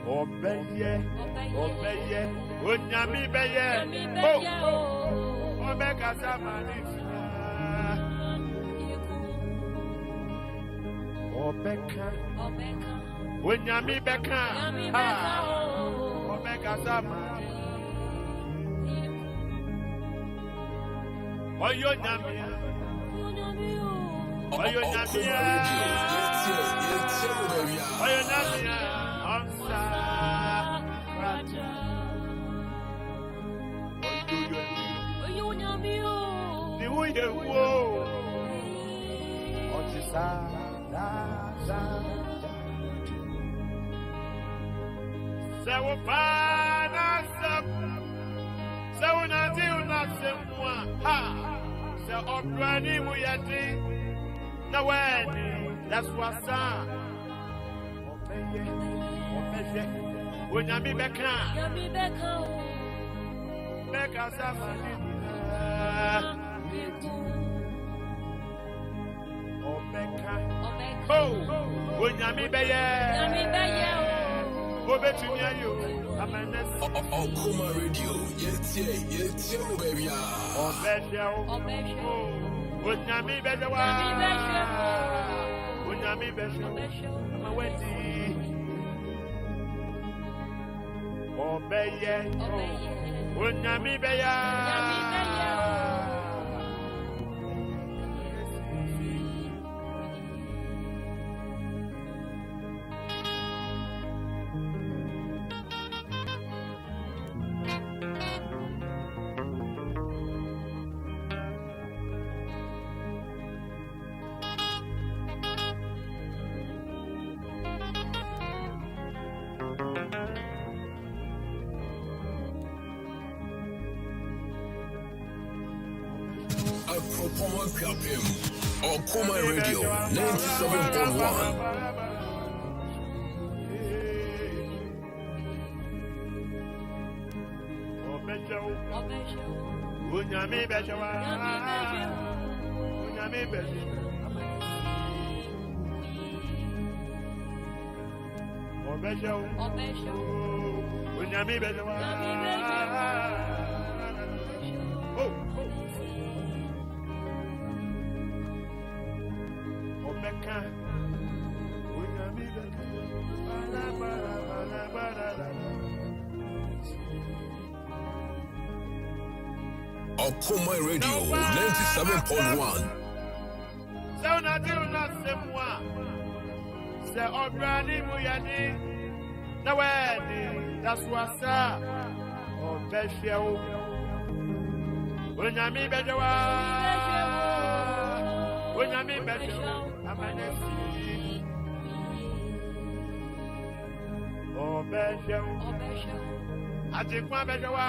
Obeye, Onyami beye, Omega Samanis, Obeka, Onyami beka, Omega Samanis, Oyonyamia, Oyonyamia, Oyonyamia. That's what's up. Onyami beka, Beka Samani, Obeka, Onyami beye, Obetunya you, Amanes, Kuma Radio, yes, baby, Obesha, Onyami bejawa, Onyami besha, Amaweti. Obeye, Onyami beya. Akropong on Kuma Radio 97.1. Onyami bejawa, Onyami bejawa, Onyami bejawa. Akropong Radio 97.1. So na do not say moi. Say obrani muyani. Na wedi. That's what's up. Obesha. Onyami bejawa. Onyami bejawa. Amanesi. Obesha. Atikwa bejawa.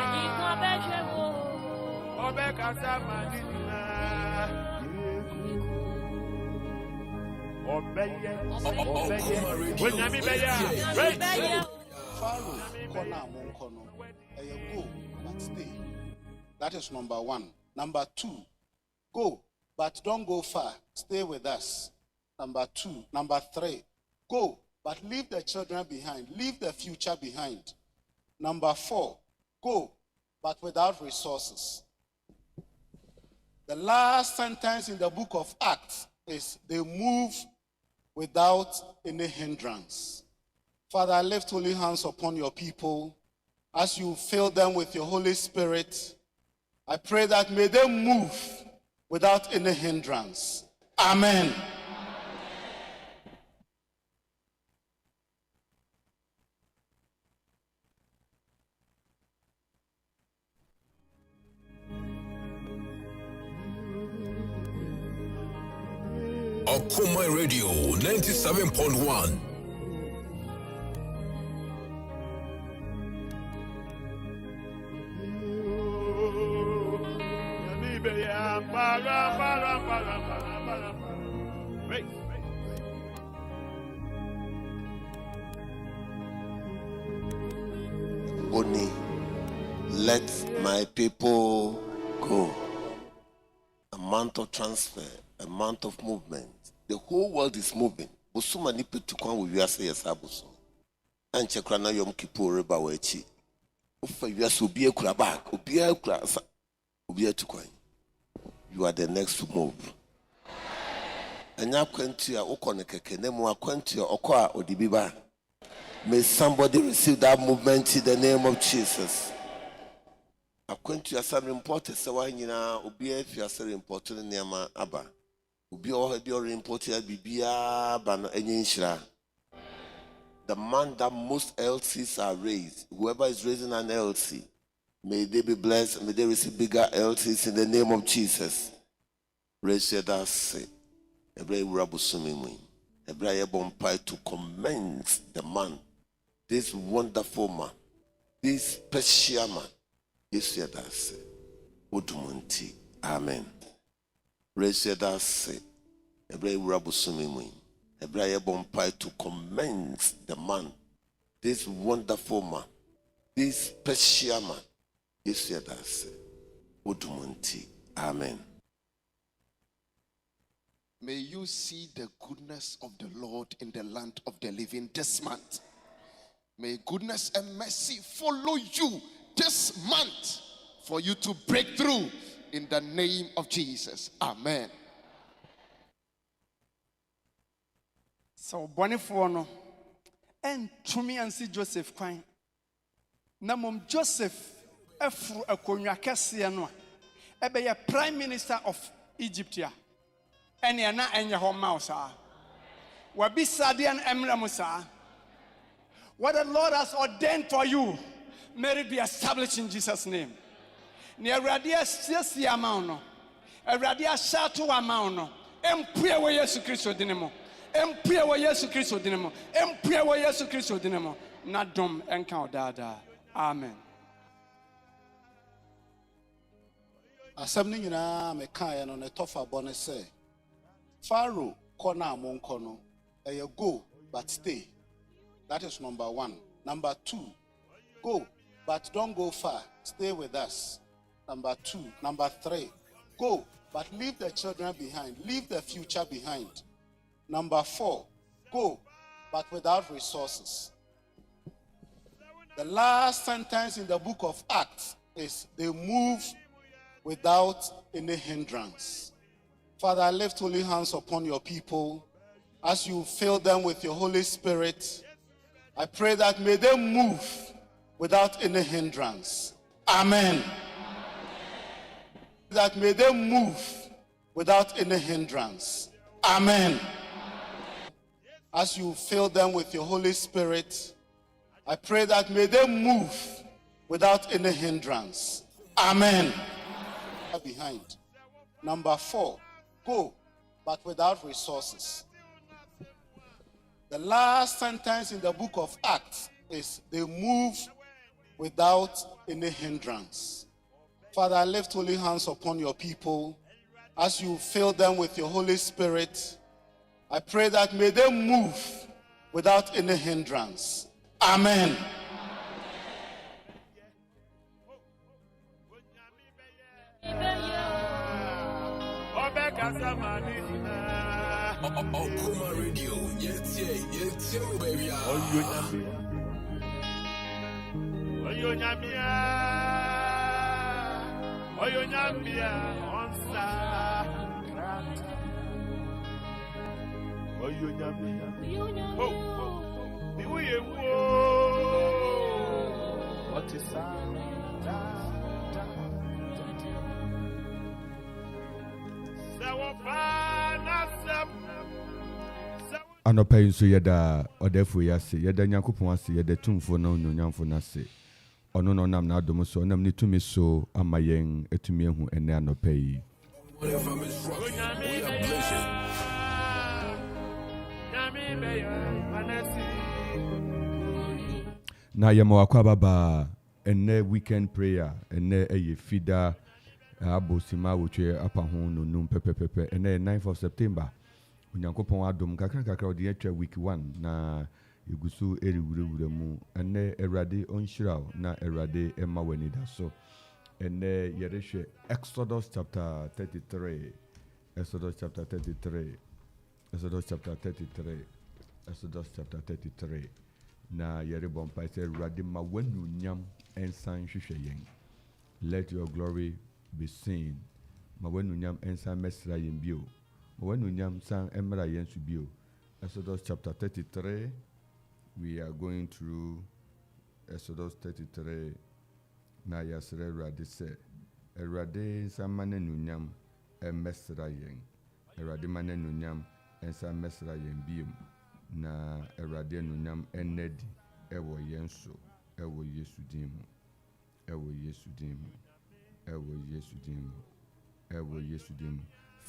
Obeka Samani. Obeye. Onyami beya. Follow corner monkono. Go but stay. That is number 1. Number 2, go but don't go far. Stay with us. Number 2. Number 3, go but leave the children behind. Leave the future behind. Number 4, go but without resources. The last sentence in the book of Acts is they move without any hindrance. Father, I lift holy hands upon your people as you fill them with your Holy Spirit. I pray that may they move without any hindrance. Amen. Akropong Radio 97.1. Boni, let my people go. A month of transfer a month of movement. The whole world is moving. Busuma ni petu kwa wiase yesa buso. Anche kra na yom kippur ba wachi. Ufa wiase obi ekura back, obi ekura asa. Obi etukwan. You are the next to move. Anya kwantu a ukone keke nemu akwantu a okwa odibiba. May somebody receive that movement in the name of Jesus. Akwantu asam report sewa nyina obi afiase report ne nema aba. Obi o he report ya bibia ba no enye nhyira. The man that most LCs are raised, whoever is raising an LC, may they be blessed, may they receive bigger LCs in the name of Jesus. Raise your dance. Every rabusumi. Every bompai to commence the man, this wonderful man, this special man. Raise your dance. Udumunti. Amen. Raise your dance. Every rabusumi. Every bompai to commence the man, this wonderful man, this special man. Raise your dance. Udumunti. Amen. May you see the goodness of the Lord in the land of the living this month. May goodness and mercy follow you this month for you to break through in the name of Jesus. Amen. So bonifor no and tumi ansi Joseph kwan na mom Joseph afuru akonwa kese no a ebe ye prime minister of Egypt ya ene na enye ho mausa wabisa de an emra musa. What the Lord has ordained for you, may it be established in Jesus' name. Ni awurade asiasi amount no awurade ashato amount no empue we Yesu Kristo dinemo empue we Yesu Kristo dinemo empue we Yesu Kristo dinemo na dom enka odada. Amen. Asɛm no nyinaa mekaeɛ no ne tɔfa bɔ ne sɛ Pharaoh kɔ na amonkɔ no ɛyɛ go but stay. That is number 1. Number 2, go but don't go far, stay with us. Number 2. Number 3, go but leave the children behind, leave the future behind. Number 4, go but without resources. The last sentence in the book of Acts is they move without any hindrance. Father, I lift holy hands upon your people as you fill them with your Holy Spirit. I pray that may they move without any hindrance. Amen. That may they move without any hindrance. Amen. As you fill them with your Holy Spirit, I pray that may they move without any hindrance. Amen. Behind. Number 4, go but without resources. The last sentence in the book of Acts is they move without any hindrance. Father, I lift holy hands upon your people as you fill them with your Holy Spirit. I pray that may they move without any hindrance. Amen. Akoma Radio, yet, baby. What is Anɔpa yi nso yɛda ɔdɛfo yi ase yɛda Nyankopɔn ase yɛda tumfo na onyonyamfo na ase ɔno na ɔnam na adom so ɔnam ne tumi so ama yɛn atumi ahu ɛnɛ anɔpa yi na yɛma wakɔ ababa ɛnɛ weekend prayer ɛnɛ ɛyɛ fida abosima wotwe apa ho nonum pɛpɛpɛpɛ ɛnɛ 9th of September Onyankopɔn adom kakra odi atwa week 1 na egusu eriwurewure mu ene Awurade onhyiraw na Awurade emma w'anidaso ene yerehwe Exodus chapter 33 Exodus chapter 33. Exodus chapter 33. Exodus chapter 33. Na yere bompa say radima wenu nyam ensan hwehwe yen. Let your glory be seen. Ma wenu nyam ensan mesra yen bio. Ma wenu nyam san emra yen su bio. Exodus chapter 33. We are going through Exodus 33. Na yasre radi se. Erade ensan mane nunyam mesra yen. Erade mane nunyam ensan mesra yen bio. Na erade nunyam enedi ewo yenso ewo Yesu dimu ewo Yesu dimu ewo Yesu dimu ewo Yesu dimu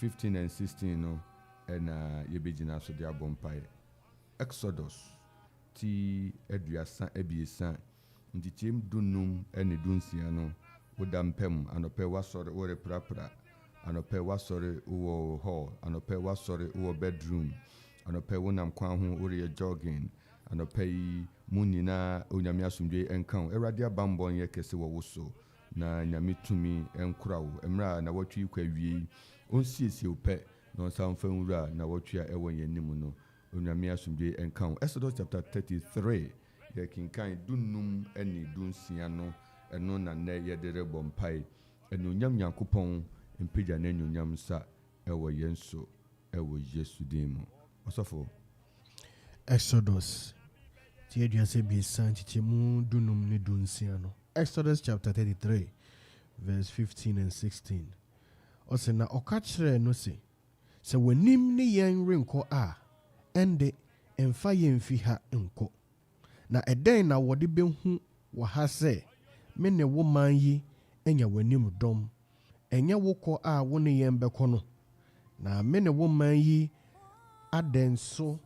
15 and 16 no ena yebegina so dia bompai Exodus ti eduasa ebiesa nditim dunum ene dunsia no wodampem anope wasore wore prapra anope wasore wo hall anope wasore wo bedroom anope wonam kwan ho wore jogging anope munina onyame asumdwe enkan erade abambon ye kese wo so na nyame tumi enkurawo emra na watwi kwa wie onsiesie ope na onsamfa nwura na watwa ewo yanim no onyame asumdwe enkan Exodus chapter 33 ye kinkan dunum eni dunsia no eno na ne yedere bompai eno nyam Yakopon empeja na nyonyam sa ewo yenso ewo Yesu dimo osofo Exodus Exodus chapter 33 verse 15 and 16. Ose na okachre no se wanim ne yen renko a ende emfa yen fi ha enko na eden na wode behu wa ha se me ne wo man yi enya wanim dom enya woko a wo ne yen beko no na me ne wo man yi adanso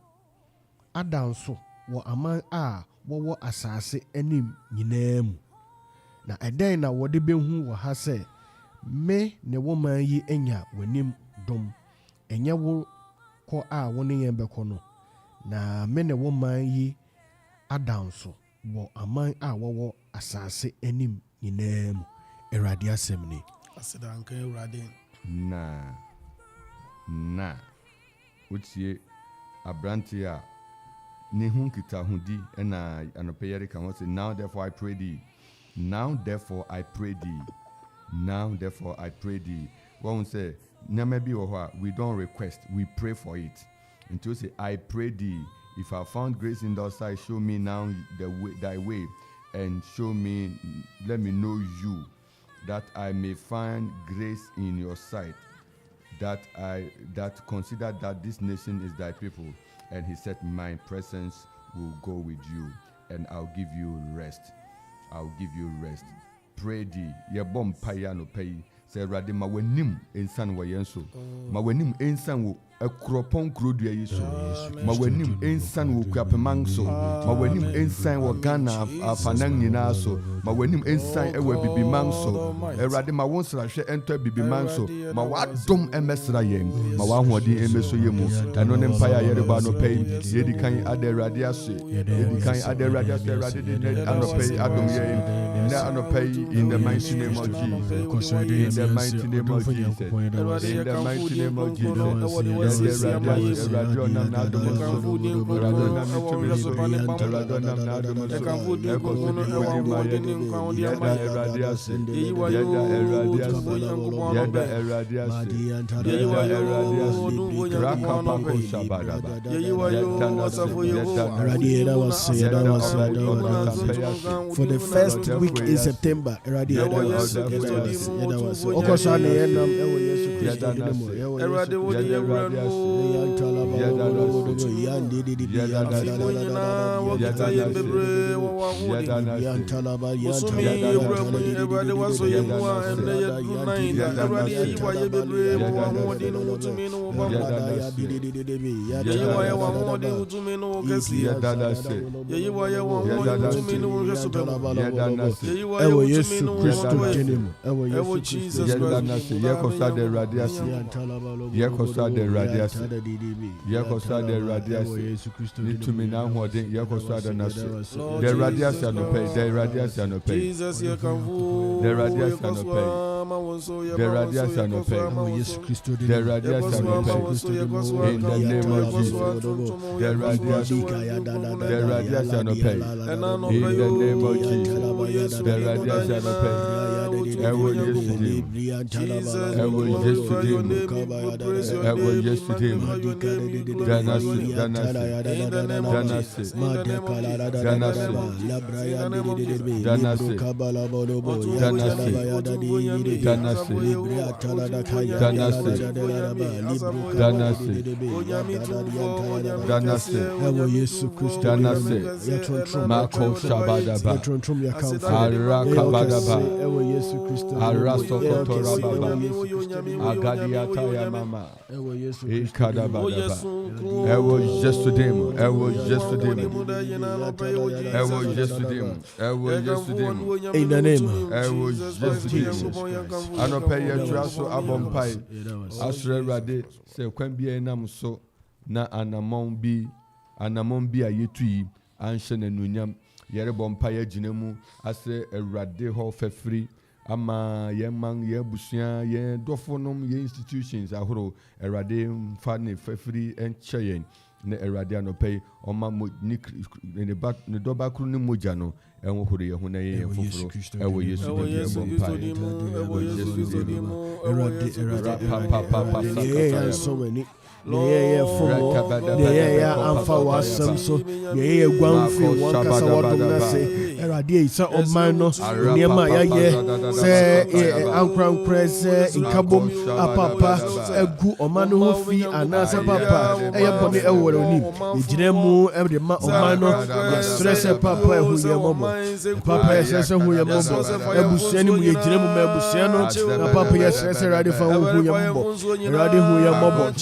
wo aman a wo asase anim nyinam na eden na wode behu wo ha se me ne wo man yi enya wanim dom enya wo ko a wo ne yen beko no na me ne wo man yi adanso wo aman a wo asase anim nyinam erade asem ni asidanka erade na utie abrantia ne hun kita hudi ena anopeyere kan wo say now therefore I pray thee won't say nyame bi wo ho we don't request, we pray for it. Until say I pray thee, if I found grace in thy sight, show me now thy way and show me, let me know you, that I may find grace in your sight, that consider that this nation is thy people. And he said, my presence will go with you and I'll give you rest. Pray thee, ye bom paya no pay. Say rade ma wanim ensan wa yenso. Ma wanim ensan wo Akropong krodua yeso. Ma wanim ensan wo kwapemang so. Ma wanim ensan wo Ghana afanang nyina so. Ma wanim ensan ewe bibimang so. Erade ma wonsra hwe ento bibimang so. Ma wadom emesra yen. Ma wa hoɔden emeso yemu. Ɛno ne mpaya yereba no pay. Yedi kan ade rade ase. Yedi kan ade rade ase rade de anopay adom yen. Na anopay in the mighty name of Jesus. In the mighty name of Jesus. In the mighty name of Jesus. For the first week in September, The radius and the pain. The radius and the pain. In the name of Jesus. The radius and the pain. In the name of Jesus. The radius and the pain. I will yesterday. I will yesterday. I will yesterday. Danasi. Marco Shabadaba, Arakabadaba, Arasokotorababa, Agadiataya Mama, Ikadabadaba. I was yesterday. I was yesterday. I was yesterday. I was yesterday. In the name I was yesterday. I no pay your traso abompai. Asre rade se kwan bia nam so na anamon bi a yetui anhye nanunyam yere bompai agina mu ase awrade ho fafiri ama yemman ye busua ye dofonom ye institutions ahoro awrade mfa ne fafiri encheyen ne awrade anopay oma ne ba ne doba kru ne moja no enwo hore ye ho na ye foforo ewo yesu de bompai ewo yesu de awrade yeah, Alpha was some so, yeah, one from one Casa, Eradia, so of Mano, Nehemiah, say, Ankram Press, in Kabum, a papa, a good Omano fee, and Nasa papa, a Yaponi Ewoni, the Jinemu, every Mano, stress a papa who your mama, Papa says who your mama, a Busani, we Jinemu Busiano, a papa, yes, ready for who your mama, ready who your mama,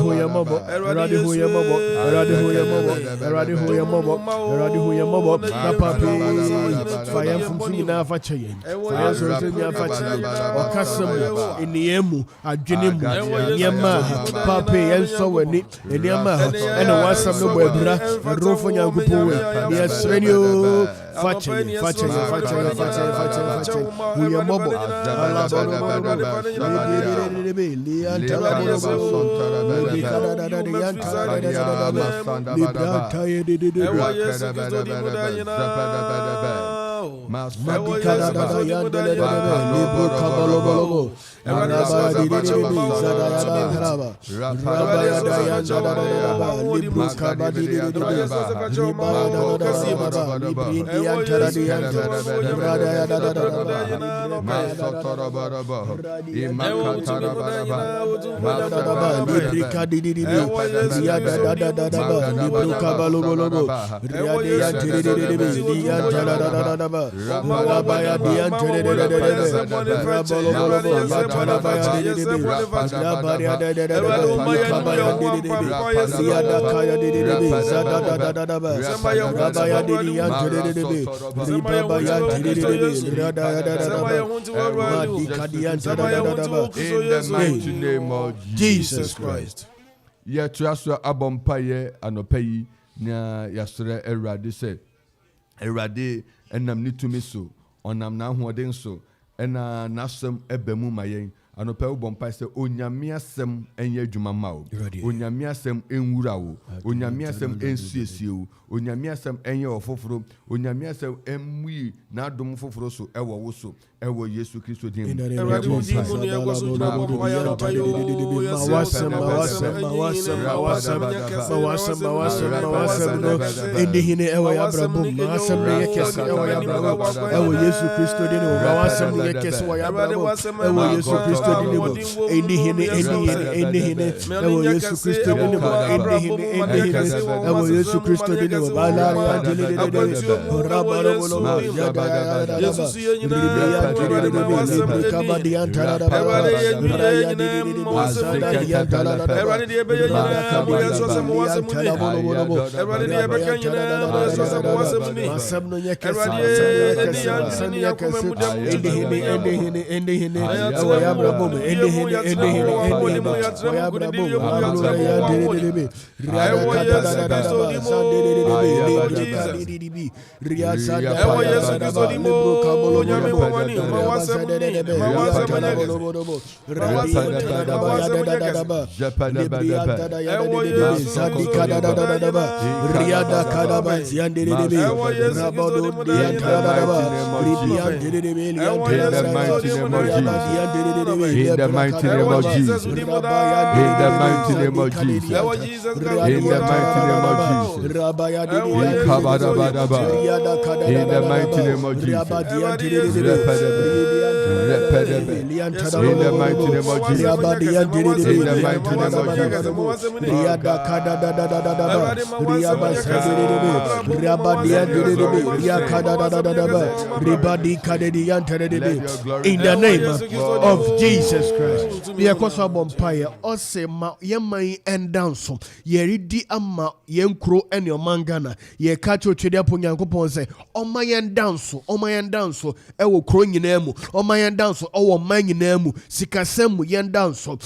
Huya mobo, Eradi Huya mobo, Eradi Huya mobo, Eradi Huya mobo, Eradi Huya mobo, Napapi, Fire from Fina Fachayin, Fire Sonia Fachayin, or Casam, in the Emu, a Jinimu, Yama, Papi, and so when it, and Yama, and a Wasam no Webra, and Rofonia Gupu, yes, Radio Fachayin, Huya mobo, name of Jesus Christ. Ya traso abompaye anopayi na yasre erade se erade enam nitumi so onam na hoden so ena nasem ebemu mayen anopa ubompa se onyame asem enye adwuma ma wo onyame asem enwura wo onyame asem ensuesie wo onyame asem enye ofoforo onyame asem emui na adom foforo so ewo wo so ewo Yesu Kristo din indi hine ewo ya brabo masem ne yekese ewo ya brabo ewo Yesu Kristo din masem ne yekese ewo ya brabo ewo Yesu Kristo din indi hine ewo Yesu Kristo din indi hine ewo Yesu Kristo din balari anjeli In the name of Jesus Christ. We are also bompire. Also, ma yemai and downso. Yeridi ama yenkro and your mangana. Ye kacho chedia punyankopon say, oh my and downso, oh my and downso. Ewo crowing in emu, oh my and downso, oh my in emu. Sikasemu yen downso.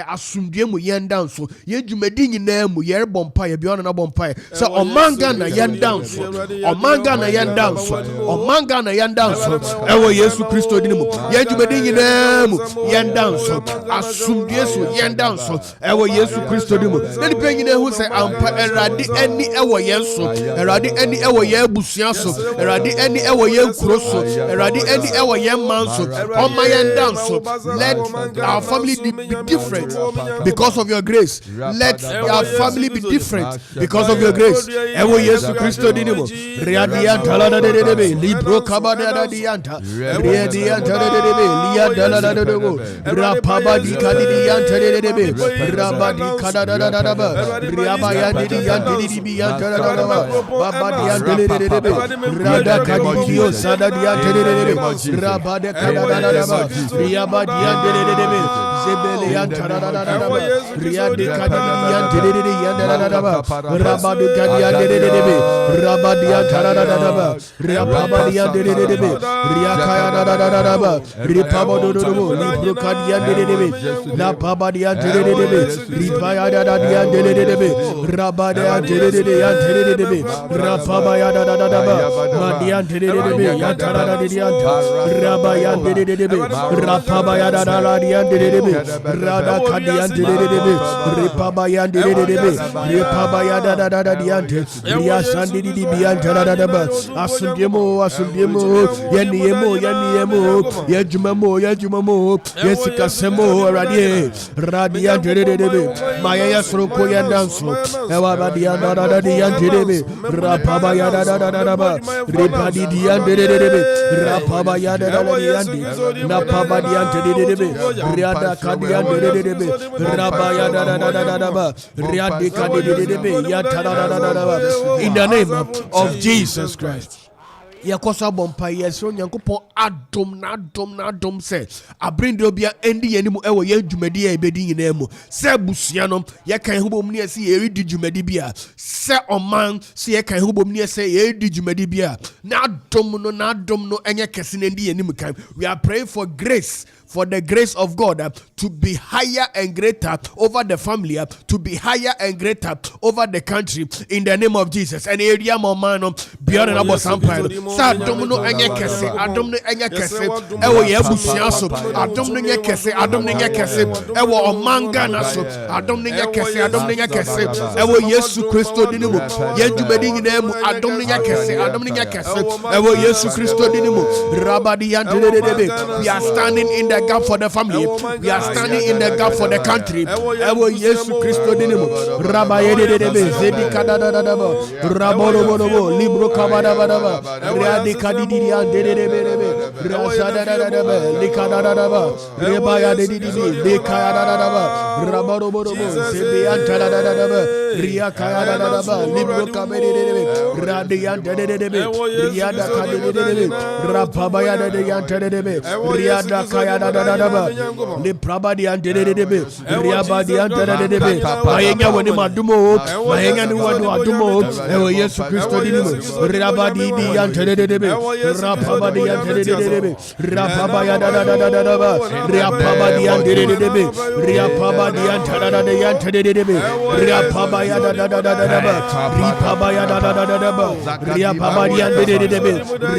Asumdiemu yen downso. Ye jumedin in emu, yer bompire, beyond a bompire. So, oh mangana yen downso. Oh mangana yen downso. Oh mangana yen downso. Ewo Yesu Christo dinimu. Ye jumedin in emu, yen downso. Asumdiesu yen downso. Ewo Yesu Christo dinimu. Then the penny who say, Ampa eradi any ewo yenso. Eradi any ewo ye busiaso. Eradi any ewo yen kroso. Eradi any ewo yen manso. On my yen downso. Let our family be different because of your grace. Let our family be different because of your grace. Ewo Yesu Christo dinimu. Riadianta la de debe. Libro kabada dianta. Riadianta de debe. Liadala de debo. Rapabadi kadidianta de debe. Rabadi kadadadadaba. Riabaya didianti dianta da Baba diante de debe. Rada kadidio sada diante de debe. Rabade kadadadadaba. Riabadi diante de debe. Zebele antadadadaba. Riade kadidiante de debe. Rabadu kadiante de debe. Rabadi antadadadaba. Riababadi ante de debe. Riakaya dadadadaba. Ripabodododabo. Libro kadiante de debe. La babadi ante de debe. Ripaya dadadiante de debe. Rabade ante de debe. Rapabaya dadadaba. Madiante de debe. Yantada de dianta. Rabayante de debe. Rapabaya dadadiante de debe. Rada kadiante de debe. Ripabayante de debe. Ripabaya dadadiante. Riasandi di bianta dadaba. Asundemo. Yeniemo. Yejumamo. Yesikasemo. Radiante de debe. Maya sroko yandanso. Ewa badianda dadadiante debe. Rapabaya dadadaba. Ripadi diante de debe. Rapabaya dadadiante. Napabadiante de debe. Riada kadiante de debe. Rabaya dadadaba. Riade kadiante de debe. Yatadadadaba. In the name of Jesus Christ. Yakosa bompa yeso nyankopon adom se abrinde obia endi yenimu ewo ye dwumadi e bedi nyinemu se busua no ye kan hobom ne ese ye di dwumadi bia se oman se ye kan hobom ne ese ye di dwumadi bia na adom no enye kese ne ndi yenimu kan. We are praying for grace, for the grace of God to be higher and greater over the family, to be higher and greater over the country, in the name of Jesus. And area momano beyond an abosampire. Sa domino enye kese, adomno enye kese, ewo ye busiaso, adomno enye kese, ewo omanga naso, adomno enye kese, ewo Yesu Christo dinimu, ye dwumadi nyinemu, adomno enye kese, ewo Yesu Christo dinimu, rabadi yantelebe. We are standing in the gap for the family. We are standing in the gap for the country. Ewo Yesu Christo dinimu. Rabaye de zedi kadadadaba. Raborobobo libro kabadabadaba. Riadi kadidiya de Rasadadadaba. Likadadadaba. Rebaya de Likayadadaba. Raborobobo zebi antadadadaba. Riakayadadaba. Libro kabedebe. Radiyan de Riada kadidebe. Rapabaya de yantadebe. Riada kayadadadaba. Liprabadi antedebe. Riabadi antedebe. Mahenya wani madumo. Mahenya ni wani adumo. Ewo Yesu Christo dinimu. Rabadi di antedebe. Rapabadi antedebe. debe rapaba ya da ba rapaba dian debe rapaba dian tada da yan debe rapaba ya da ba rapaba ya da ba rapaba dian debe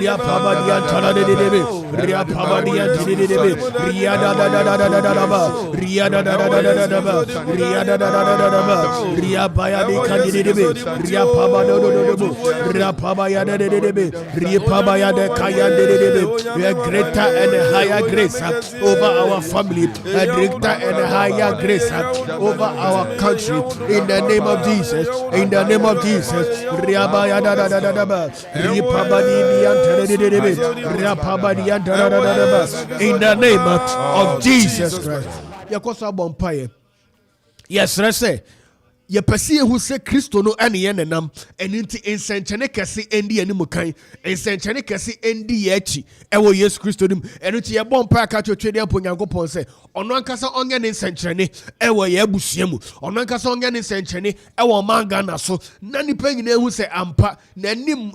rapaba dian tada debe rapaba dian debe ria da ba ria da ba ria da ria ba ya de kan debe rapaba do rapaba ya da debe rapaba ya de kaya debe. We are greater and higher grace over our family, a greater and higher grace over our country. In the name of Jesus, in the name of Jesus. In the name of Jesus Christ. Yes, let's say. Ye pesi who say Christo no ane ye nenam eni nti ensenchene kese endi ani mukan ensenchene kese endi ye echi ewo Yesu Kristo dim eni nti ye bom pa ka twetwe de ampo Nyankopon se ono ankasa onye ne ensenchene ewo ye abusua mu ono ankasa onye ne ensenchene ewo manga na so na nipa nyina hu se ampa na nim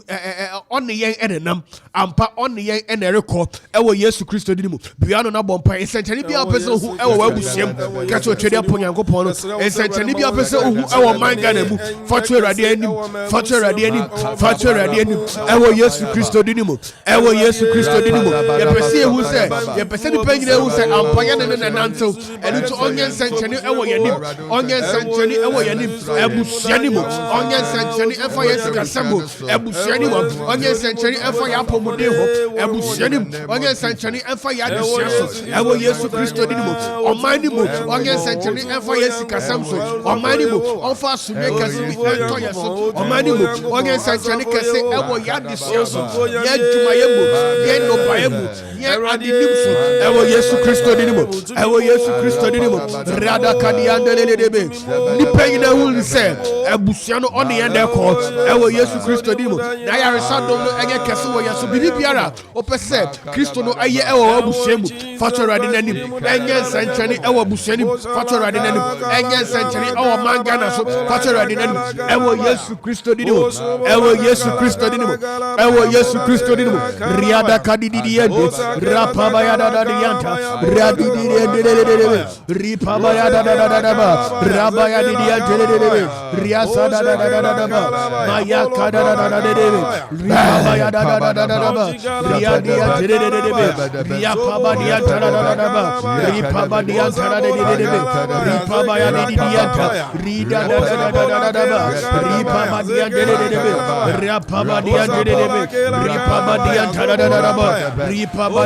one ye enenam ampa one ye enerekọ ewo Yesu Kristo dim bia no na bom pa ensenchene bia apese hu ewo abusua mu ka twetwe de ampo Nyankopon ensenchene bia apese hu ewo manga na mu fatu rade anim ewo Yesu Kristo dinimu ewo Yesu Kristo dinimu ye pese hu se ye pese ni pengine hu se ampanya ne na nanto enu to onye nsanchene ewo yanim onye nsanchene ewo yanim ebusuani mu onye nsanchene efa Yesu kasamo ebusuani mu onye nsanchene efa ya pomode ho ebusuani mu onye nsanchene efa ya disiaso ewo Yesu Kristo dinimu omani mu onye nsanchene efa Yesu kasamso omani mu ofa sume kasi mi ento yeso omani mu onye nsanchene kasi ewo ya disiaso ya jumayemu ya no bayemu ya adinimso ewo Yesu Kristo dinimu ewo Yesu Kristo dinimu rada kadiandele debe nipa yina hu se ebusua no one ye ndeko ewo Yesu Kristo dinimu na ya resado no ege kese wo yeso bibiara opese Kristo no aye ewo abusua mu fatorade nanim enye nsanchene ewo abusua nim fatorade nanim enye nsanchene ewo manga na so fatorade nanim ewo Yesu Kristo dinimu ewo Yesu Kristo dinimu ewo Yesu Kristo dinimu riada kadidi yende rapaba ya da yanta radidi yende ripaba ya da raba ya didi yende riasa da maya kada ripaba ya da riadi yende ripaba ya da ripaba ya ripaba ya didi yanta rida ripaba ya ripaba ya ripaba ya ripaba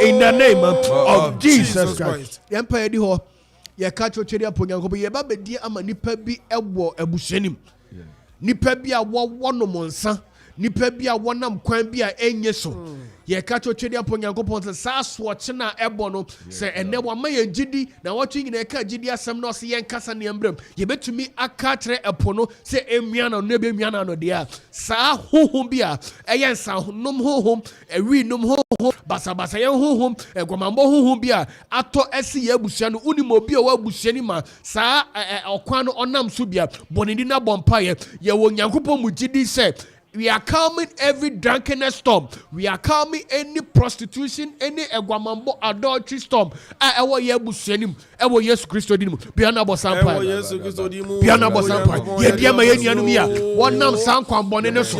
in the name of Jesus Christ. Empire di ho ye ka chocheri aponyanko ye ba bedi ama nipa bi ewo abusuanim nipa bi a wo no monsa nipa bi a wonam kwan bi a enye so ye ka chocheri aponyanko pon sa so chena ebo no se ene wa ma ye gidi na watu nyina ka gidi asem no se ye nkasa ne embrem ye betumi aka tre epo no se emia na no be emia na no dia sa hohom bi a eye nsa nom hohom ewi nom hohom basa ye hohom egwamambo hohom bi a ato esi ye abusua no unimo obi a wa abusua ni ma sa okwan no onam so bia bonidi na bompa ye wo nyankopon mu gidi se we are calming every drunkenness storm. We are calming any prostitution, any egwamambo adultery storm. Ewo ye busuanim, ewo Yesu Kristo dinim. Biana bosampa. Ewo Yesu Kristo dimu. Biana bosampa. Ye dia ma ye nuanum ya. Wonam san kwambone ne so.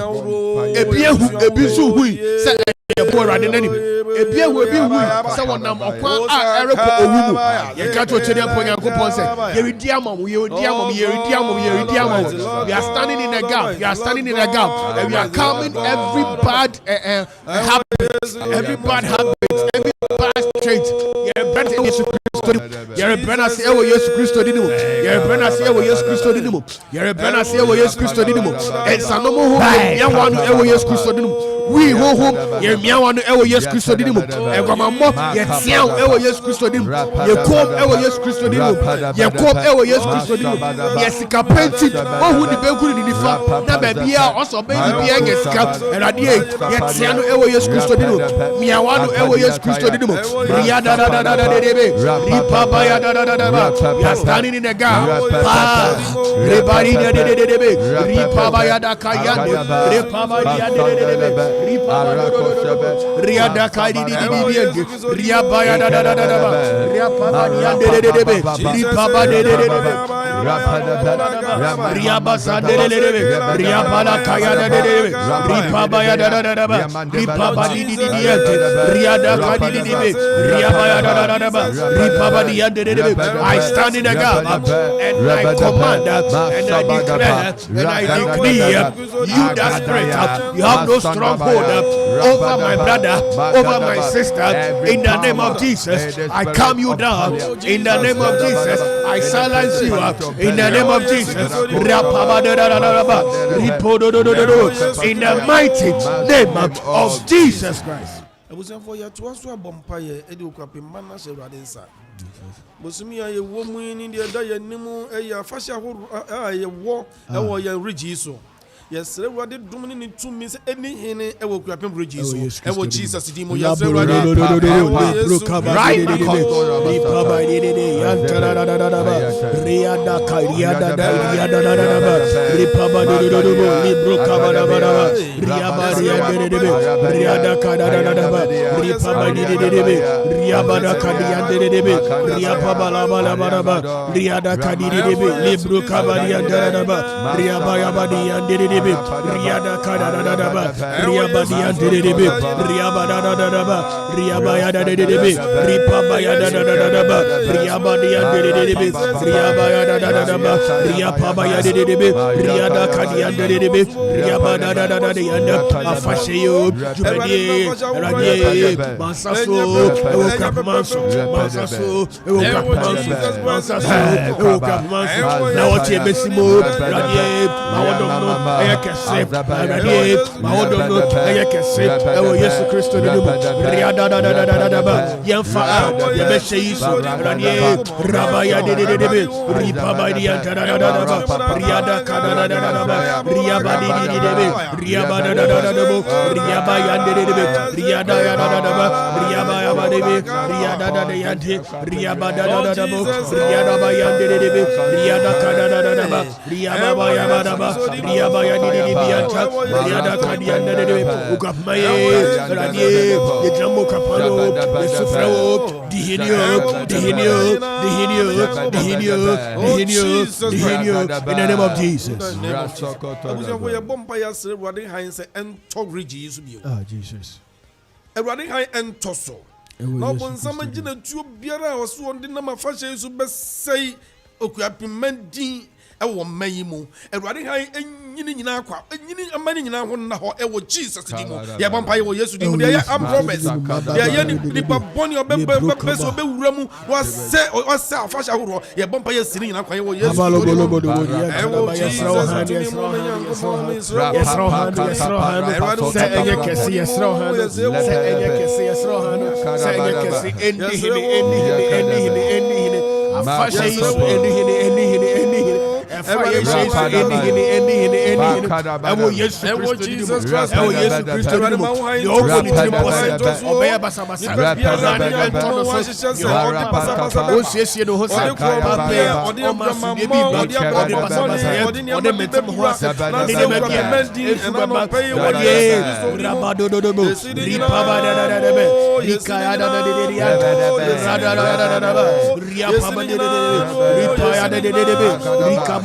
Ebiehu ebisu hui. Se ebo rade nanim. Ebiehu ebi hui. Se wonam okwan a ereko owumu. Ye ka to chede ampo Nyankopon se. Ye redi amam, ye redi amam, ye redi amam, ye redi amam. We are standing in a gap. We are standing in a gap. We are calming every bad habit, every bad trait. You're better Yesu Kristo. You're better say ewo Yesu Kristo dinimu. You're better say ewo Yesu Kristo dinimu. You're better say ewo Yesu Kristo dinimu. And sanomo ho ya wanu ewo Yesu Kristo dinimu. we who ye miawano ewo Yesu Kristo dimu egwamammo ye tian ewo Yesu Kristo dimu ye kom ewo Yesu Kristo dimu ye kom ewo Yesu Kristo dimu ye sika penti ohu di benkuru di nifa na babia oso be bi ye sika erade ye tian ewo Yesu Kristo dimu miawano ewo Yesu Kristo dimu ria da da da da da debe ripa ba ya da da da da ya standing in the gap everybody debe ripa ba ya da kaya ripa ba ya debe ripa ria da kai di ria ba ya da da da da ria pa ba ya debe ripa ba debe ria ba sa debe ria ba la kaya da debe ripa ba ya da da da ripa ba di ria da kai di ria ba ya da da da ripa ba di debe. I stand in the gap and I command and I declare and I declare you that spirit you have no stronghold over my brother, over my sister, in the name of Jesus. I calm you down in the name of Jesus. I silence you in the name of Jesus. In the mighty name of Jesus Christ. For your to us to a bompire, educapim manas radinsa. Bosumia, a woman in the day, Nimu, a fascia, a war, or your rigiso. Yes, there were the dominant 2 minutes, any in a will grab him rigiso. And what Jesus did, yes, Riada Kadadaba, Riabadia Debe, Riabadadaba, Riabaya Debe, Ripabaya Dadaba, Riabadia Debe, Riabaya Dadaba, Riapabaya Debe, Riada Kadia Debe, Riabada Dadada, Afashio, Jubadi, Radi, Mansaso, Ewokamanso, Mansaso, Ewokamanso, now what you Messimo, Radi, Mawadon. Ayakase, Radi, Maodono, Ayakase, Ewo Yesu Kristo de Nubu, Riada da da da da da da, Yanfa, Yabeshe Yisu, Radi, Rabaya de Debe, Ripabadi da da da da da, Riada Kada da da da da, Riabadi de Debe, Riabada da da da da, Riabaya de Debe, Riada da da da da, Riabaya de Riada da da yante, Riabada da da da da, Riada Bayan de Debe, Riada Kada da da da, Riabaya da da, Riabaya de Bianta, Riada Kadian de Ukapmaye, Radie, the Jambo Capano, the Sufrao, in the name of Jesus. Ah, Jesus. A running high and tosso. Now, when someone did a tube biara or so on the number of fashions who best say, Okuapimendi. Ewo mayimu erade han enyini nyina kwa enyini amani nyina ho na ho ewo Jesus dimu ya bampa ewo Yesu dimu ya am promise ya ni baboni obebe so be wuramu wase afasha horo ya bampa ya sini nyina kwa ewo Yesu ewo Jesus Christ,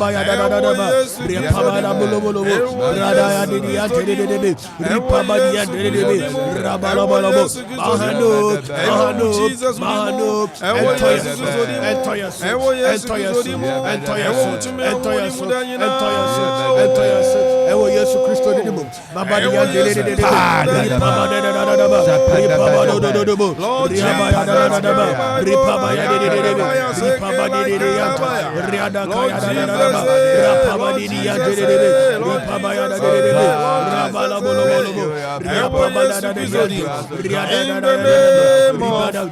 Baya da da da da ba, Ripaba da Bolo, Radaya de Diante, Ripaba de Rabalabo, Mahano, Ewo Yesu Kristo de Babadi and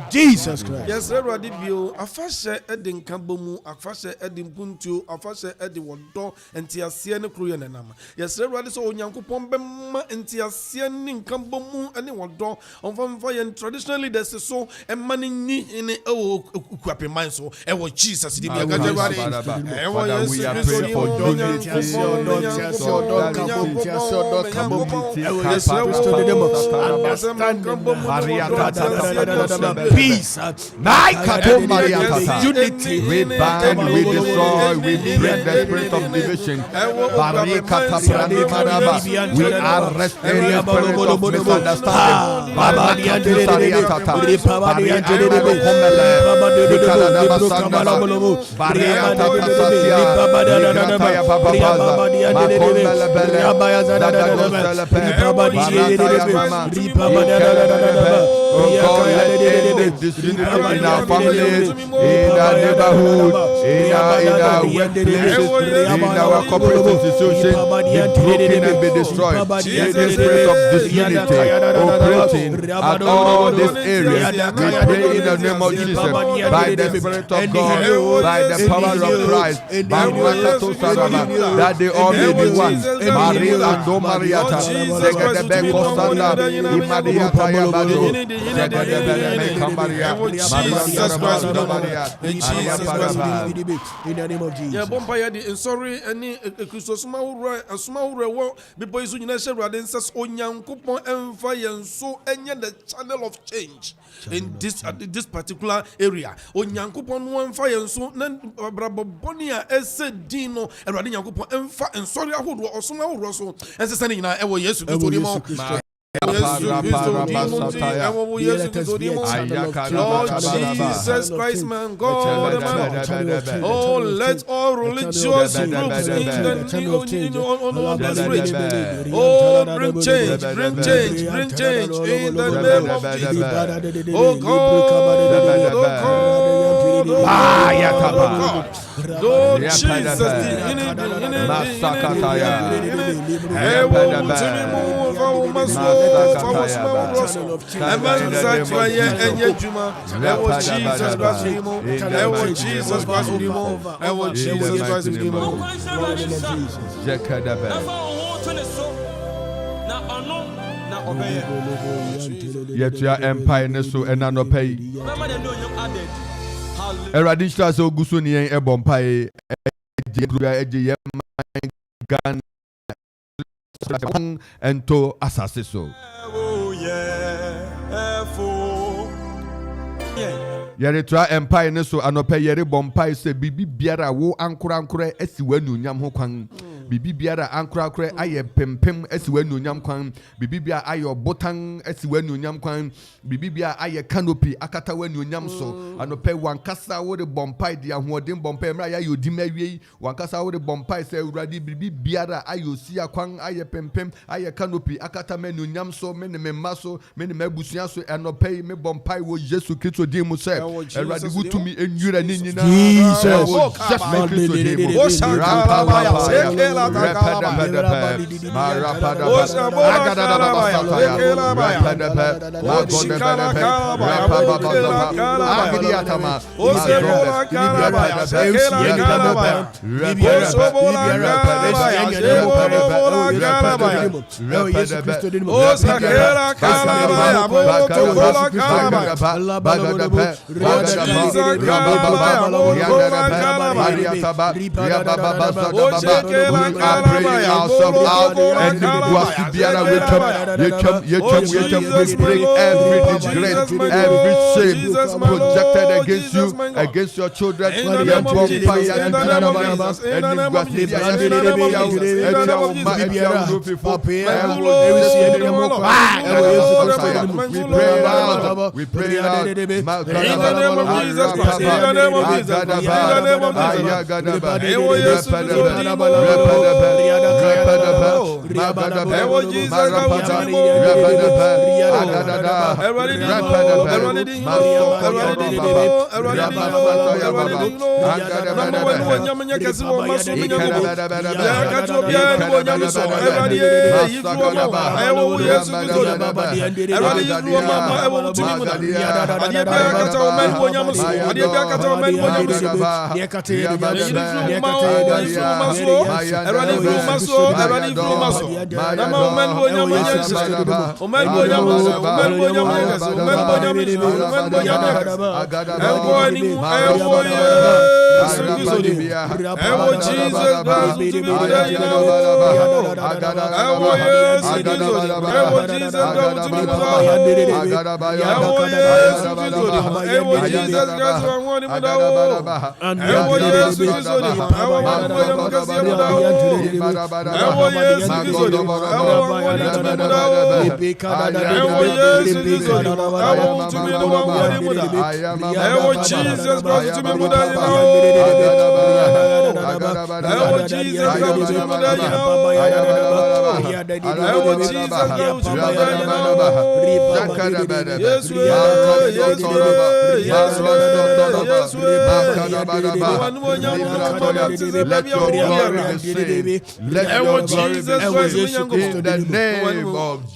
Jesus Christ. Yes, everybody bio. Afashe edin kambomu, afashe edin puntu, afashe edin wodo, entiasie ne kruye nenama. Yes, everybody so onyankopon bemma entiasie ne kambomu ene wodo. Onfa yen traditionally there's so emani ni ene ewo kwape man so ewo Jesus di bia everybody. Ewo yes, we are praying for unity. Peace. Unity. We bind, we destroy, we bring the spirit of division. We arrest any spirit of disunity in our families, in our neighborhood, in our workplaces, in our corporate institutions, be broken and be destroyed. Let the spirit of disunity operating at all these areas. We pray in the name of Jesus, by the Spirit of God, by the power of Christ, by Rakato Saraba, that they all may be one. Maria and Domariata, Segedebe Kosanda, Imadiata Yabado, Segedebe Kamaria, in the name of Jesus. Yeah, Bombaya, and sorry, any Christosma, a small reward, because you know, says Onyan Coupon and fire, and so any the channel of change in this particular area. Onyan Coupon one fire, and so then Brabonia, as Dino, and Radina Coupon and sorry, I would or some Rosso, as a sending I ever yes to do Lord Jesus Christ, man, God, oh, let all religious groups in the oh, bring change in the name of Jesus. Oh God, Lord Jesus, yet your empire neso enano pay. Eradisha so gusuni en ebompai eje gan ento asasiso. Yere tra empire neso anope yere bompai se bibi biara wo ankura esi wanu nyam ho kwan. Bibi biara ankura aye pempem esi wanu nyam kwan. Bibi biara aye botan esi wanu nyam kwan. Bibi biara aye canopy akata wanu nyam so anope wankasa wo de bompai dia hoodin bompai mra ya yodi mawie wankasa wo de bompai se uradi bibi biara aye osia kwan aye pempem aye canopy akata manu nyam so me ne memma so me ne mabusuan so anope me bompai wo Yesu Kristo din mu se eradi wutumi enwura ni nyina Jesus just me Kristo din mu ourselves out and we break every disgrace, every shame projected against you, against your children. We pray out. In the name of Jesus Christ. In the name of Jesus Christ.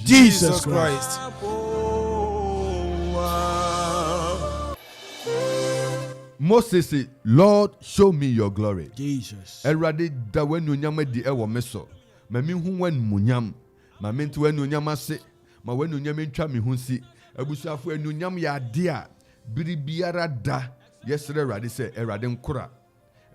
Jesus Christ. Moses said, Lord, show me your glory. Jesus. Erade da wenu nyama di ewo meso. Ma mi hu wan munyam. Ma mentu wenu nyama se. Ma wenu nyama ntwa mi hu si. Abusuafo enu nyam ya de a biribiara da. Yesere erade se erade nkura.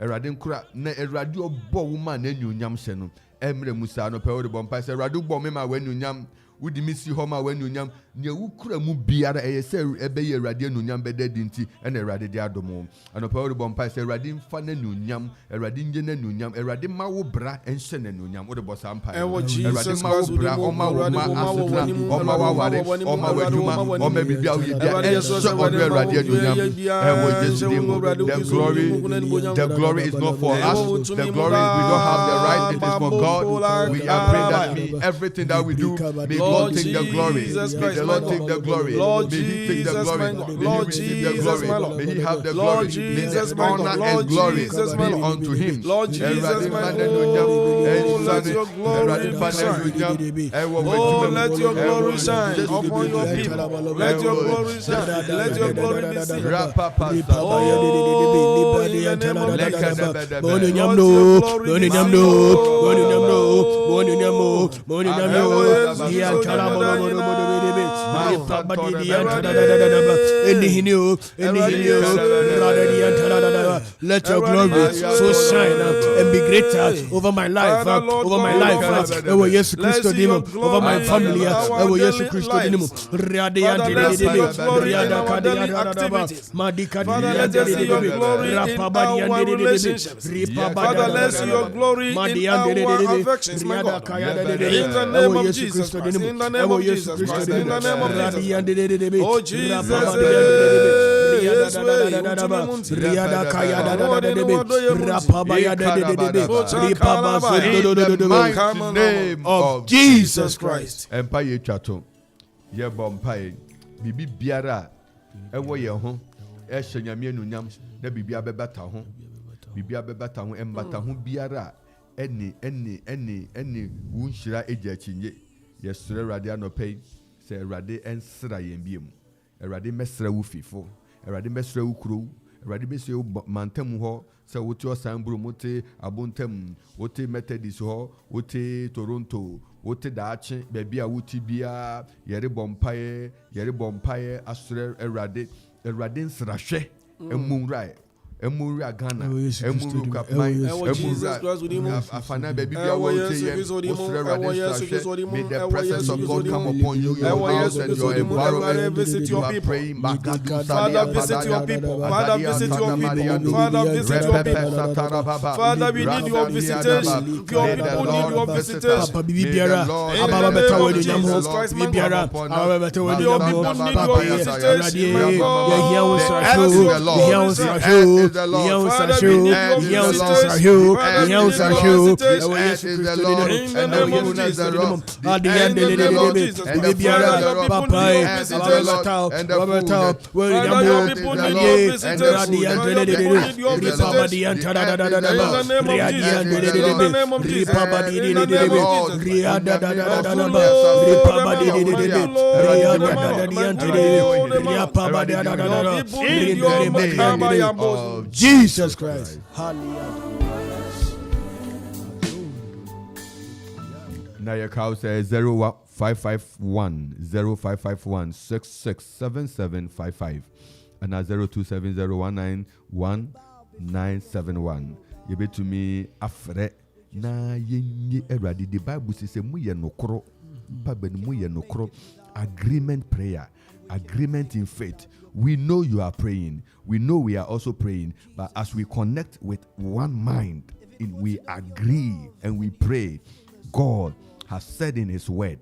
Erade nkura na erade obo wo ma na enu nyam hye no. Emre musa no pe wo de bompa se erade bo me ma wenu nyam. Wudi misi homa wenu nyam ne wukura mu biara eyese ebe ye erade enu nyam bede dinti ena erade de adomo anopa wo bompa se erade mfa na enu nyam erade nje na enu nyam erade ma wo bra enhye na enu nyam wo de bosa mpa erade ma wo bra o ma wo ma asitra o ma wa ware o ma waduma o ma bibia wo ye bia enhye o de erade enu nyam ewo jesu dim the glory is not for us, the glory we don't have the right, it is for God. We are praying that everything that we do may Lord take the glory. May the Lord take the glory. May He take the glory. May He receive the glory. May He have the glory. May the honor and glory be unto Him. Lord Jesus, my Lord, let your glory shine. Oh, let your glory shine upon your people. Let your glory shine. Let your glory be seen. Oh, in the name of let your glory so shine and be greater over my life, over my life, over Jesus Christ, over my family, over Jesus Christ. Father, let us see your glory in our relationships. Father, let us see your glory in our affections, my God. In the name of Jesus Christ. In the name of Jesus Christ. In the name of Jesus. Oh, Jesus. Name of Jesus Christ. Empire chato. Ye bompae. Bibi biara. Ewo ye ho. Ehye nyame anunyam na bibia bebata ho. Bibia bebata ho embata ho biara. Eni wunhyira eja chinye. Yesure Awurade anopɛ sɛ Awurade ensra yɛn biem. Awurade mesra wo fifo. Awurade mesra wo kuro. Awurade mesra wo mantam hɔ sɛ wote Osambro mote Abontam, wote Methodist hɔ, wote Toronto, wote Daache, baabi a wote bia yɛre bompae asra Awurade nsrahwɛ emumrai Emura Ghana, Emuru Kapai, Emura Afana baby, may the presence of God come upon you, your house and your environment. Visit your people. Father, visit your people. Father, visit your people. Father, visit your people. Father, we need your visitation. Your people need your visitation. In the name of Jesus Christ, my God. Your people need your visitation. you, the Lord. Yahweh Father, Sash we you, need And your is the Yahweh Lord. Sash you, Father, Yahweh we need Sash your you, visitation. Yahweh And Yesu is the Christo Lord. dinimo, In the And the name of fullness Jesus. thereof. The Adi end In the is the name of Lord. Jesus. And the Father, fullness your thereof. people need The your end is the visitation. Lord. And the fullness. Father, your people need your visitation. Father, your people need your visitation. In the name of Jesus. In the name of Jesus. In the name of Jesus Christ. Hallelujah. Now your cow says 0551 0551 667755 and 0270191971. You bet to me afre na yenye eradi. The Bible says muye nokro muye nokro. Agreement prayer, agreement in faith. We know you are praying. We know we are also praying. But as we connect with one mind, we agree and we pray. God has said in His word,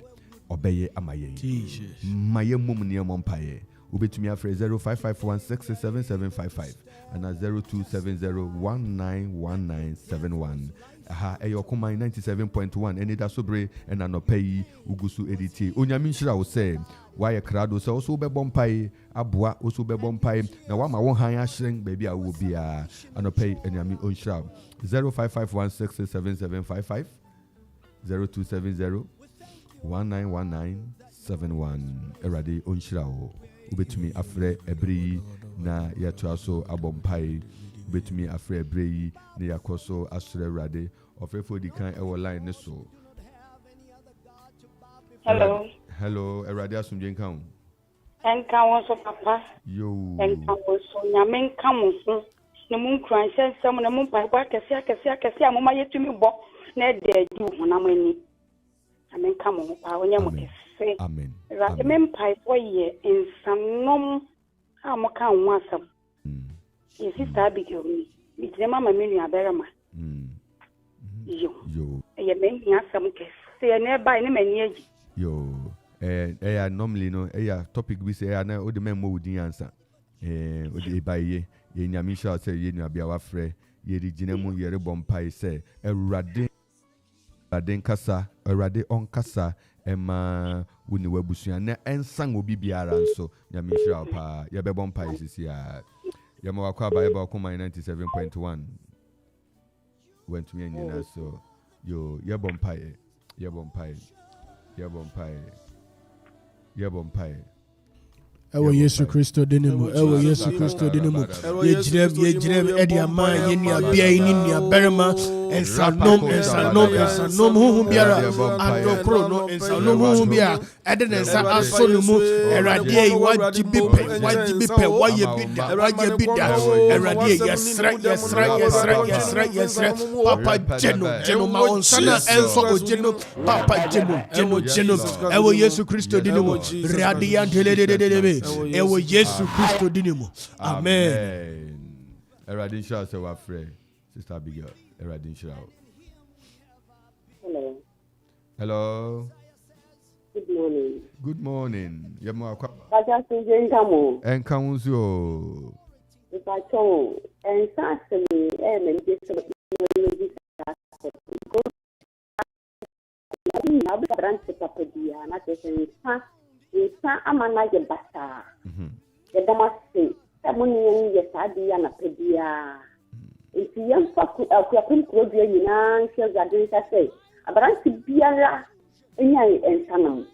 "Obeye amaye." Jesus. Maye mumniya mompaye. Ubetumi afre 0551667755 and 0270191971. Aha, eyokuma 97.1 Anidaso Bere and anopeyi ugusu editi. Onyame nshira wo say, why krado say also be bompai aboa also be bompai na wa ma wo han ahyren baby a wo bia anopeyi onyame onshira 0551667755 0270191971. Erade onshira wo ubetumi afre ebreyi na yatoaso abompai ubetumi afre ebreyi na yakoso asre erade ofrefo di kan ewo line ne so. Hello. Hello, erade asumje nkan. Enka won so papa. Yo. Enka won so nyame nka mo so. Ne mun kran sensem ne mun pa kese amoma yetumi bo na de adi honam ani. Nyame nka mo pa onye mo kese. Amen. Ra men pa ye insanom a mo kan ho asam. Ye sister Abigail ni. Mi tire mama me nua berema. Yo. Ye men nya asam kese ne ba ne mani agi. Yo. Normally no topic we say na o de memmo wudi answer. O de baye ye nyame sha say ye nua bia wa frɛ ye di ginemu ye re bompai say Awurade nkasa Awurade onkasa ema woni wabusua na ensan obi biara nso nyame sha pa ye be bompai sisi a ye ma wakwa ba ye ba ko 97.1 went to me nyina so yo ye bompai Ewo Yesu Christo dinimo, Ewo Yesu Christo dinimo. Ye jirem edi ama ye ni abia ni ni berema ensanom hu biara andokro no ensanom hu bia ede ne nsa asolumu erade wajibi pe waye bida erade yesra papa jeno ma onsana enso ojeno papa jeno Ewo Yesu Christo dinimo radiant helede Ewo Yesu Christo dinimo. Amen. Eradin Shah say wa frɛ Sister Abigail. Eradin Shah. Hello. Good morning. Yemo akwa. Baja sunje nkamo. Enka unzo. Ipacho ensasemi men jesu na bi branche papadia na tese sa amana ye basa. Ye damase emuni ye sadia na pedia. Nti yemfa akupim kodua nyina nhwe gade say abranche biara enyai ensanam.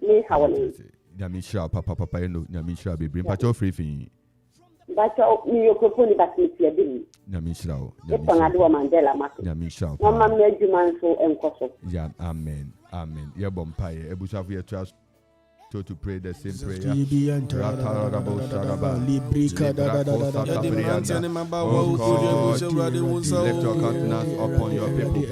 Me hawale. Nyamisha papa eno nyamisha bebre mpacho free. Bacho mi yokoponi basiti edini. Nyamisha o. Epangado Mandela mako. Nyamisha. Mama medjuma nso enkoso. Yeah, amen. Ye bompaye ebusafu ye trust to pray the same prayer. Oh God, lift your countenance upon your people.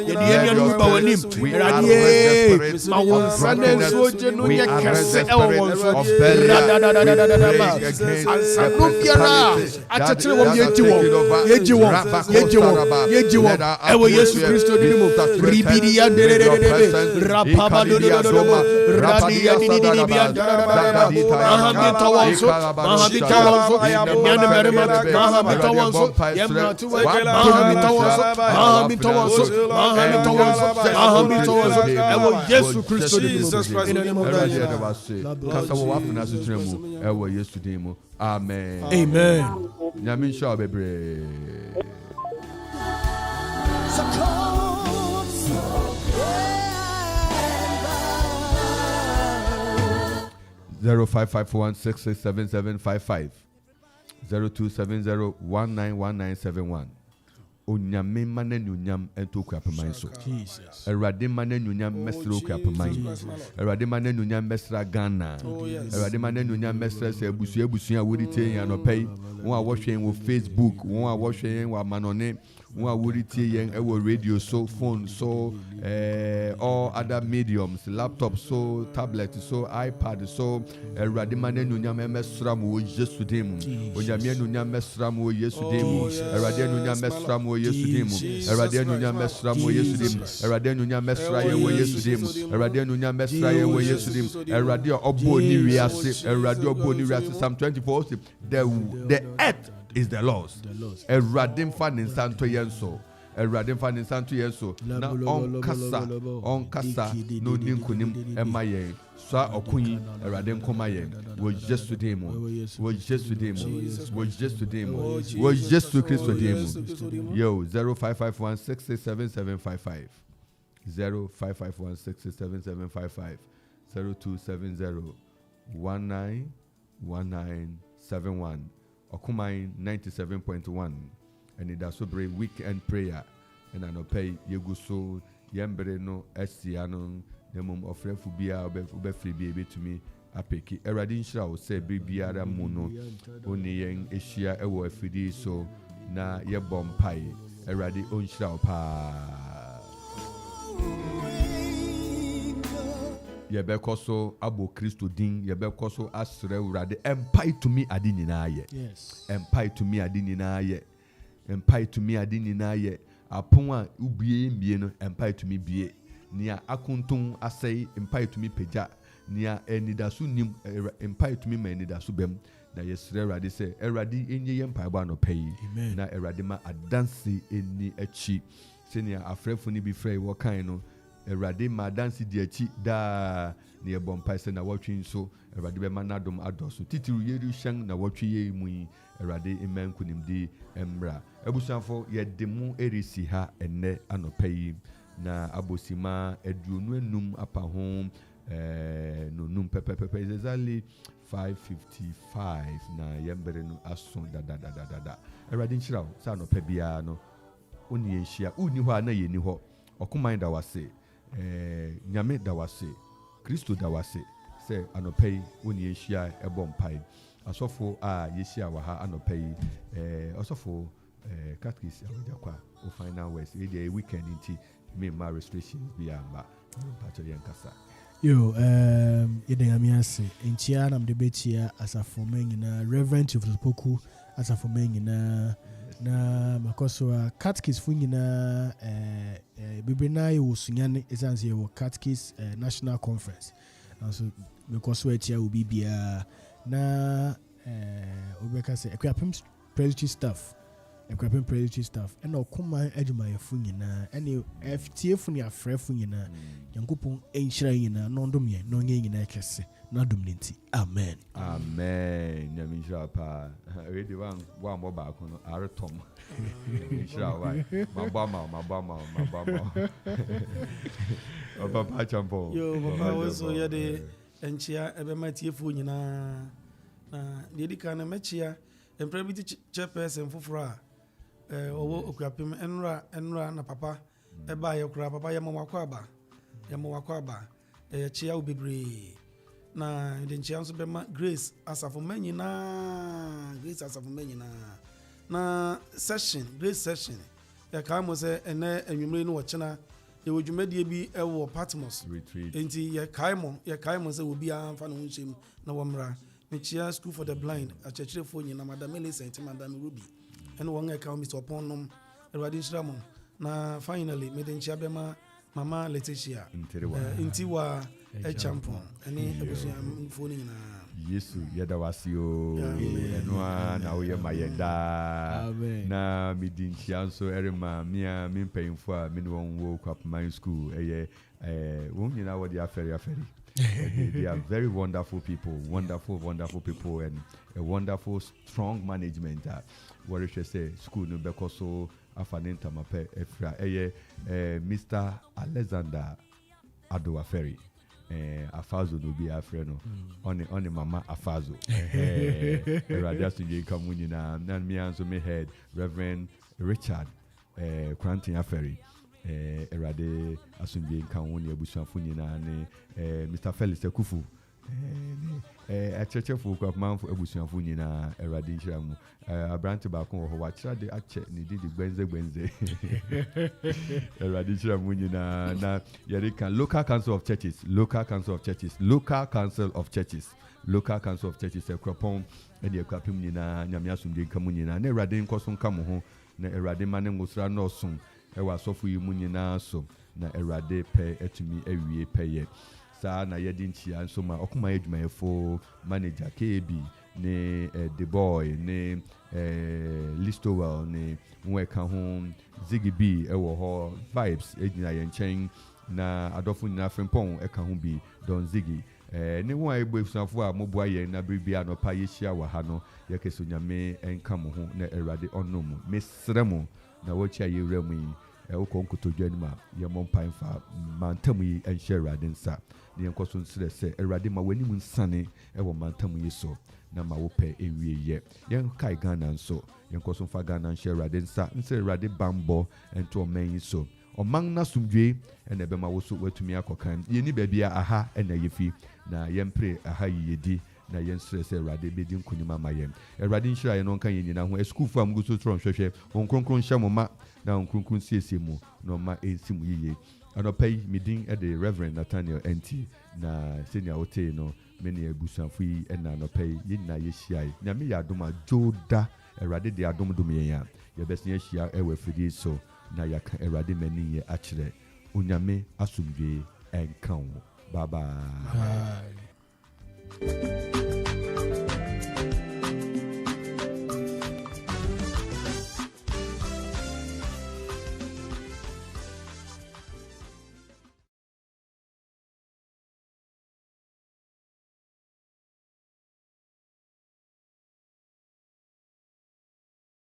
yɛde yɛn ba w'anim Awurade ma wɔn nsa ne nso gye no yɛ kɛse ɛwɔ wɔn so radadadadadadaba ansano biara akyekyere wɔn yɛgye wɔn ɛwɔ Yesu Kristo din mu ribidiya dedededebe rapaba dodododobo radiya dididibiya mahamita wɔn so yɛne mɛrima mahamita wɔn so yɛmrate wɔ mahamita wɔn so ɛwɔ Yesu Kristo din mu in the name of Jesus kasa wɔ wafena so tena mu ɛwɔ Yesu din mu amen nyame nhyɛ bebree 0551667755 0270191971 onyame mana nyunyam ento kwapaman so erade mana nyunyam mesro kwapaman erade mana nyunyam mesra Ghana erade mana nyunyam mesra se abusu wodi tie anopai won a wohwen wo Facebook won a wohwen wo amanone won a wodi tie yen ewo radio so phone so all other mediums laptop so tablet so iPad so erade mana nyunyam mesra mo Yesu dem onyame nyunyam mesra mo Yesu dem erade nyunyam mesra mo Yesu dem erade nyunyam mesra mo Yesu dem erade nyunyam mesra ye wo Yesu dem erade nyunyam mesra ye wo Yesu dem erade obo ni wiase erade obo ni wiase Psalm 24 the earth is the Lord's erade mfa ne nsanto yenso erade mfa ne nsanto yenso na onkasa no ninkunim emaye so okunyi erade nkoma yen wo Yesu dem wo Yesu dem wo Yesu dem wo Yesu Kristo dem yo 0551667755 0551667755 0270191971 Okumai 97.1 Anidaso Bere weekend prayer and anopay yeguso yembre no esiano nemum ofrefu bia obefri bia betumi apeki erade nhyira wo se bibiara mu no oni yen ehia ewo afidi so na yebom pai erade onhyira wo pa yebekɔso abo Kristo din yebekɔso asre urade empai to me ade nyina ye empai to me ade nyina ye empai to me ade nyina ye apon a ubie mbie no empai to me bie nia akuntum asai empai to me peja nia enidaso nim empai to me manidaso bem na yesre urade se urade enye ye empai ba no pai na urade ma adanse eni achi senia afrefo ni bi frɛ wo kan no Erade ma dance di achi da ne ebom paise na watwi nso erade be manadom adoso titiru yeru hyen na watwi ye mu erade eman kunimdi emra ebusanfo yedemu erisi ha enne anopai na abosima eduonu enum apa ho no num pepepepe exactly 5:55 na yembere no aso da erade nchirawo sa anopa bia no oni yenhia uni ho na yeni ho okoman da wase nyame da wase Kristo da wase se anopai oni ehia ebom pai asofo a yehia wa ha anopai asofo katkis awojakwa o final west e dey weekend nti me ma restrictions bia ba pato yankasa yo yeden amiase entia na mdebetia asafo manyina Reverend Poku asafo manyina na makoso Catkis funyina bibina yo sunyane esanse yo Catkis National Conference also makoso etia obibia na obeka se ekwapem presbytery staff and okuma adwuma yefo nyina ene FTF ni afrefo nyina yankopon enhyira nyina no ndom ye no nye nyina kese na dum nti amen nyame nhyira pa ready wa mo ba ko no aretom nhyira wa mabama papa champo yo papa woso ye de enchia ebe matiefo nyina na de kana mechia emprabiti chairperson foforo owo okuapem enra na papa eba ye kura papa ye mwakwa aba chia ubebre na de nchia nso be ma Grace asafo manyina na session Grace session yɛkae mo sɛ ɛnɛ anwummere no wɔkyena yɛwɔ dwumadie bi ɛwɔ Patmos retreat enti yɛkae mo sɛ obiara mfa ne ho nhyɛ mu na wɔmmra mekyia School for the Blind akyerɛkyerɛfoɔ nyina Madam Millicent Madam Ruby ɛne wɔn a ɛka wo Mr. Ɔpɔnnom Awurade nhyira mo na finally mede nkyia bɛma Mama Leticia Ntiwa Echampon ɛne abusuafoɔ no nyinaa Yesu yɛda wase o ɛnoa na woyɛ ma yɛda na medi nkyia nso ɛrema mea me mpanyimfo a me ne wɔn wɔ Kwapeman School ɛyɛ wɔn nyinaa wɔde afɛre they are very wonderful people people and a wonderful strong management wɔrehwɛ sɛ school no bɛkɔ so afa ne ntama pɛ ɛfira ɛyɛ Mr. Alexander Adowaferi Afazo no be afre no on Mama Afazo Erade asunje kamu nyina na me anso me head Reverend Richard Krantin Aferi Erade asunje kamu ne abusuafo nyina ne Mr. Felix Ekufu akyerɛkyerɛfo Kwapemanfo abusuafo nyina Erade nhyira mu abrante baako wɔ hɔ wakyerɛ de akyɛ ne didi gbenze Erade nhyira mu nyina na yɛde kan local council of churches Akropong ɛde akwapem nyina nyame asomdwe nka mu nyina na Erade nkɔso nka mo ho na Erade ma ne ngosra na ɔsom ɛwɔ asɔfo yi mu nyina so na Erade pɛ atumi awie pɛyɛ saa na yɛde nkyia nso ma ɔkoma adwumayɛfo manager KB ne the boy ne Listowell ne nweka ho Ziggy B ɛwɔ hɔ vibes egyina yɛn nkyɛn na adɔfo nyina Frimpong ɛka ho bi Don Ziggy ne ho a ebo efuafo a moboa yɛn na bibia no pa yɛhyia wɔ ha no yɛkɛso nyame ɛnka mo ho na Awurade ɔno mo mesrɛ mo na wɔkyia yɛwura mu yi wokɔ nkotodwa no ma yɛmmɔ mpae mfa mantam yi ɛnhyɛ Awurade nsa ne yɛnkɔ so nsrɛ sɛ Awurade ma w'anim nsane ɛwɔ mantam yi so na ma wopɛ ewieyɛ yɛnkae Ghana nso yɛnkɔ so mfa Ghana nhyɛ Awurade nsa nsɛ Awurade bambɔ ɛnto ɔman yi so ɔman na somdwe ɛna ɛbɛma wo so watumi akɔkan yɛni baabi a aha ɛna yɛfi na yɛmpere aha yiyedi na yɛnsrɛ sɛ Awurade bɛdi nkonim ama yɛn Awurade nhyira yɛn no nka yɛn nyina ho asukufo a mugu so trɔ nhwehwɛ wɔn kronkron hyɛ mo ma na wɔn kronkron siesie mu na ɔma ɛnsi mu yiye anɔpa yi medin ɛde Reverend Nathaniel Entsie na sɛnea wotee no me ne abusuafo yi ɛna anɔpa yi yɛn nyinaa yɛhyiae nyame yɛ adom a dwoda Awurade de adom dom yɛn a yɛbɛsen ahyia ɛwɔ afidie so na yɛaka Awurade m'ani yɛ akyerɛ onyame asomdwe ɛnka wo bye bye